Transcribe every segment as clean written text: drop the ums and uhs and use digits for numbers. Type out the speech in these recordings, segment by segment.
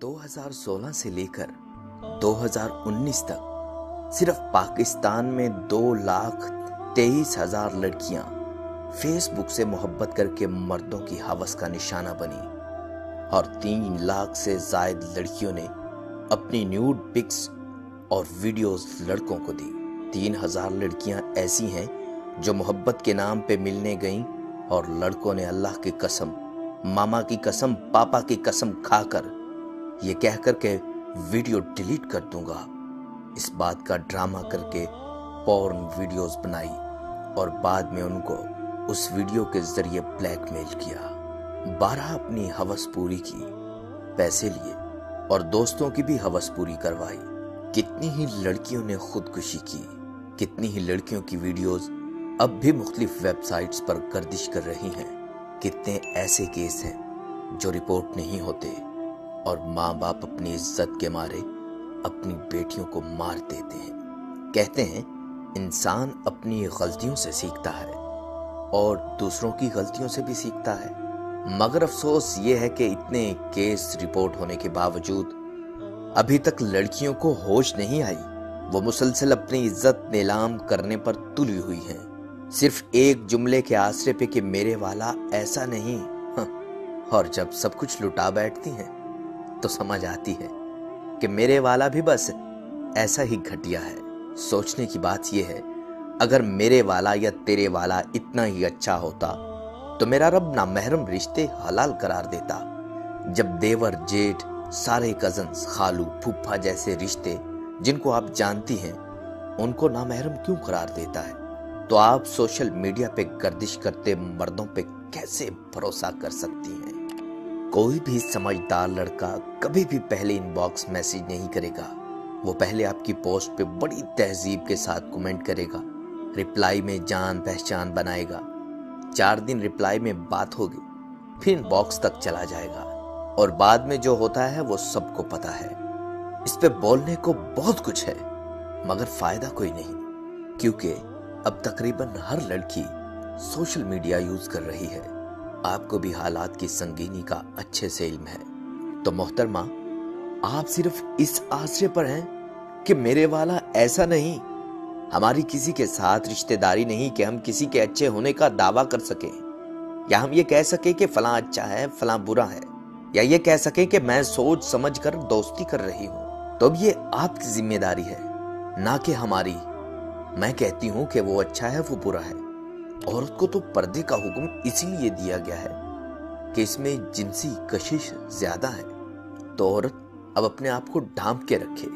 2016 से लेकर 2019 तक सिर्फ पाकिस्तान में 2,23,000 लड़कियां फेसबुक से मोहब्बत करके मर्दों की हवस का निशाना बनी और 3 लाख से जायद लड़कियों ने अपनी न्यूड पिक्स और वीडियोस लड़कों को दी। 3,000 लड़कियां ऐसी हैं जो मोहब्बत के नाम पे मिलने गईं और लड़कों ने अल्लाह की कसम, मामा की कसम, पापा की कसम खाकर ये कहकर के वीडियो डिलीट कर दूंगा, इस बात का ड्रामा करके पॉर्न वीडियोस बनाई और बाद में उनको उस वीडियो के जरिए ब्लैकमेल किया। 12 अपनी हवस पूरी की, पैसे लिए और दोस्तों की भी हवस पूरी करवाई। कितनी ही लड़कियों ने खुदकुशी की, कितनी ही लड़कियों की वीडियोस अब भी मुख्तलिफ वेबसाइट्स पर गर्दिश कर रही हैं। कितने ऐसे केस हैं जो रिपोर्ट नहीं होते और माँ बाप अपनी इज्जत के मारे अपनी बेटियों को मार देते हैं। कहते हैं इंसान अपनी गलतियों से सीखता है और दूसरों की गलतियों से भी सीखता है, मगर अफसोस ये है कि इतने केस रिपोर्ट होने के बावजूद अभी तक लड़कियों को होश नहीं आई। वो मुसलसल अपनी इज्जत नीलाम करने पर तुली हुई हैं, सिर्फ एक जुमले के आसरे पे कि मेरे वाला ऐसा नहीं। और जब सब कुछ लुटा बैठती हैं तो समझ आती है कि मेरे वाला भी बस ऐसा ही घटिया है। सोचने की बात यह है, अगर मेरे वाला या तेरे वाला इतना ही अच्छा होता तो मेरा रब नामहरम रिश्ते हलाल करार देता। जब देवर, जेठ, सारे कजन्स, खालू, फूफा जैसे रिश्ते जिनको आप जानती हैं उनको नामहरम क्यों करार देता है, तो आप सोशल मीडिया पे गर्दिश करते मर्दों पे कैसे भरोसा कर सकती हैं? कोई भी समझदार लड़का कभी भी पहले इनबॉक्स मैसेज नहीं करेगा। वो पहले आपकी पोस्ट पे बड़ी तहजीब के साथ कमेंट करेगा, रिप्लाई में जान पहचान बनाएगा, 4 दिन रिप्लाई में बात होगी, फिर इनबॉक्स तक चला जाएगा और बाद में जो होता है वो सबको पता है। इस पे बोलने को बहुत कुछ है मगर फायदा कोई नहीं, क्योंकि अब तकरीबन हर लड़की सोशल मीडिया यूज कर रही है। आपको भी हालात की संगीनी का अच्छे से इल्म है। तो मोहतरमा, आप सिर्फ इस आसरे पर हैं कि मेरे वाला ऐसा नहीं। हमारी किसी के साथ रिश्तेदारी नहीं कि हम किसी के अच्छे होने का दावा कर सके, या हम ये कह सके कि फलां अच्छा है फलां बुरा है, या ये कह सके कि मैं सोच समझ कर दोस्ती कर रही हूं। तो अब ये आपकी जिम्मेदारी है, ना कि हमारी। मैं कहती हूं कि वो अच्छा है वो बुरा है। औरत को तो पर्दे का हुक्म इसीलिए दिया गया है कि इसमें जिनसी कशिश ज्यादा है, तो औरत अब अपने आप को ढांप के रखे।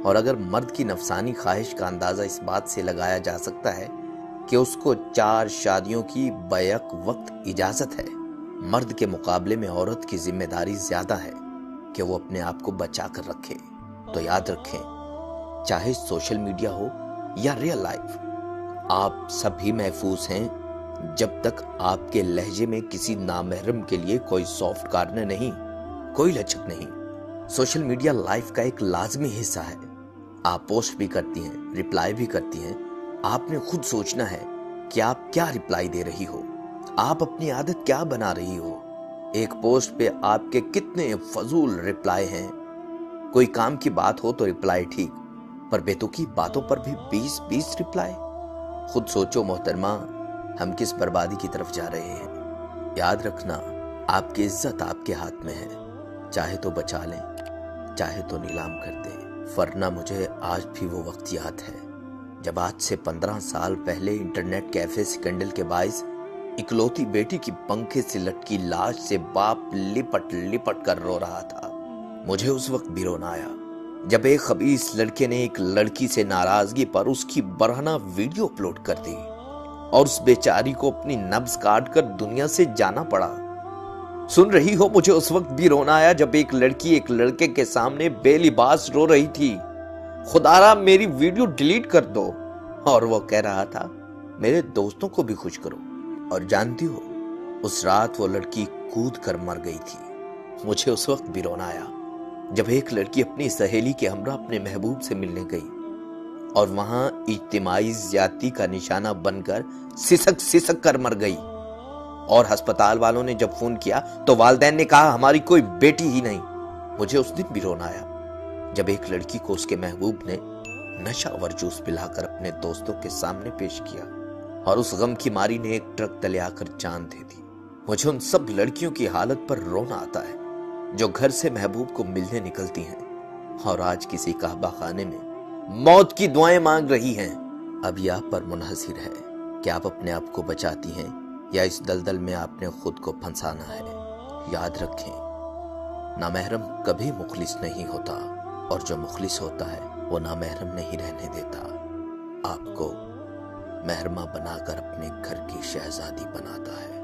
और अगर मर्द की नफसानी ख्वाहिश का अंदाजा इस बात से लगाया जा सकता है कि उसको 4 शादियों की बैक वक्त इजाजत है, मर्द के मुकाबले में औरत की जिम्मेदारी ज्यादा है कि वो अपने आप को बचा कर रखे। तो याद रखें, चाहे सोशल मीडिया हो या रियल लाइफ, आप सभी महफूज हैं जब तक आपके लहजे में किसी नामहरम के लिए कोई सॉफ्ट कॉर्नर नहीं, कोई लचक नहीं। सोशल मीडिया लाइफ का एक लाजमी हिस्सा है। आप पोस्ट भी करती हैं, रिप्लाई भी करती हैं। आपने खुद सोचना है कि आप क्या रिप्लाई दे रही हो, आप अपनी आदत क्या बना रही हो। एक पोस्ट पे आपके कितने फजूल रिप्लाई हैं। कोई काम की बात हो तो रिप्लाई ठीक, पर बेतुकी बातों पर भी 20-20 रिप्लाई। खुद सोचो मोहतरमा, हम किस बर्बादी की तरफ जा रहे हैं। याद रखना, आपकी इज्जत आपके हाथ में है, चाहे तो बचा लें, चाहे तो नीलाम कर दें। वरना मुझे आज भी वो वक्त याद है जब आज से 15 साल पहले इंटरनेट कैफे स्कैंडल के बाइस इकलौती बेटी की पंखे से लटकी लाश से बाप लिपट लिपट कर रो रहा था। मुझे उस वक्त भी रोना आया जब एक खबीस लड़के ने एक लड़की से नाराजगी पर उसकी बरहना वीडियो अपलोड कर दी और उस बेचारी को अपनी नब्ज काट कर दुनिया से जाना पड़ा। सुन रही हो, मुझे उस वक्त भी रोना आया जब एक लड़की एक लड़के के सामने बेलिबास रो रही थी, खुदारा मेरी वीडियो डिलीट कर दो, और वो कह रहा था मेरे दोस्तों को भी खुश करो। और जानती हो, उस रात वो लड़की कूद कर मर गई थी। मुझे उस वक्त भी रोना आया जब एक लड़की अपनी सहेली के हमरा अपने महबूब से मिलने गई और वहां इज्तिमाई ज्यादती का निशाना बनकर सिसक सिसक कर मर गई। और अस्पताल वालों ने जब फोन किया तो वालिदैन ने कहा हमारी कोई बेटी ही नहीं, مجھے اس دن بھی رونا آیا جب ایک لڑکی کو اس کے محبوب نے نشہ جوس پلا کر اپنے دوستوں کے سامنے پیش کیا اور اس غم کی ماری نے ایک ٹرک تلے آ کر جان دے دی۔ مجھے ان سب لڑکیوں کی حالت پر رونا آتا ہے جو گھر سے محبوب کو ملنے نکلتی ہیں اور آج کسی کعبہ خانے میں موت کی دعائیں مانگ رہی ہیں۔ اب یہ آپ پر منحصر ہے کہ آپ اپنے آپ کو بچاتی ہیں یا اس دلدل میں آپ نے خود کو پھنسانا ہے۔ یاد رکھیں، نامحرم کبھی مخلص نہیں ہوتا، اور جو مخلص ہوتا ہے وہ نامحرم نہیں رہنے دیتا، آپ کو محرمہ بنا کر اپنے گھر کی شہزادی بناتا ہے۔